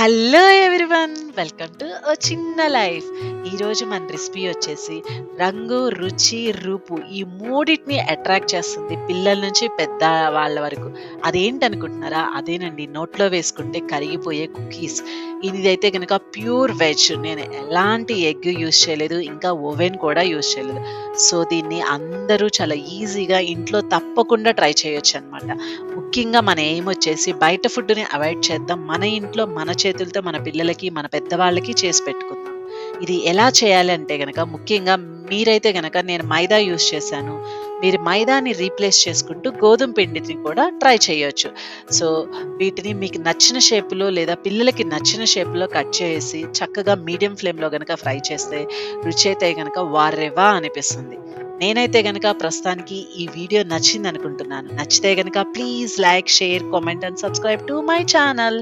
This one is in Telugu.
హలో ఎవ్రీవన్, వెల్కమ్ టు ఓ చిన్న లైఫ్. ఈరోజు మన రెసిపీ వచ్చేసి రంగు, రుచి, రూపు ఈ మూడిటిని అట్రాక్ట్ చేస్తుంది పిల్లల నుంచి పెద్ద వాళ్ళ వరకు. అదేంటనుకుంటున్నారా? అదేనండి, నోట్లో వేసుకుంటే కరిగిపోయే కుకీస్. ఇదైతే కనుక ప్యూర్ వెజ్. నేను ఎలాంటి ఎగ్ యూజ్ చేయలేదు, ఇంకా ఓవెన్ కూడా యూజ్ చేయలేదు. సో దీన్ని అందరూ చాలా ఈజీగా ఇంట్లో తప్పకుండా ట్రై చేయొచ్చు అనమాట. ముఖ్యంగా మన ఎయిమ్ వచ్చేసి బయట ఫుడ్‌ని అవాయిడ్ చేద్దాం. మన ఇంట్లో మన చేతులతో మన పిల్లలకి, మన పెద్దవాళ్ళకి చేసి పెట్టుకుందాం. ఇది ఎలా చేయాలంటే గనక ముఖ్యంగా మీరైతే గనక నేను మైదా యూజ్ చేశాను. మీరు మైదాని రీప్లేస్ చేసుకుంటూ గోధుమ పిండిని కూడా ట్రై చేయొచ్చు. సో వీటిని మీకు నచ్చిన షేప్‌లో లేదా పిల్లలకి నచ్చిన షేప్‌లో కట్ చేసి చక్కగా మీడియం ఫ్లేమ్‌లో గనక ఫ్రై చేస్తే రుచయితే గనక వారెవ్వా అనిపిస్తుంది. నేనైతే గనక ప్రస్తుతానికి ఈ వీడియో నచ్చిందనుకుంటున్నాను. నచ్చితే గనక please like, share, comment and subscribe to my channel.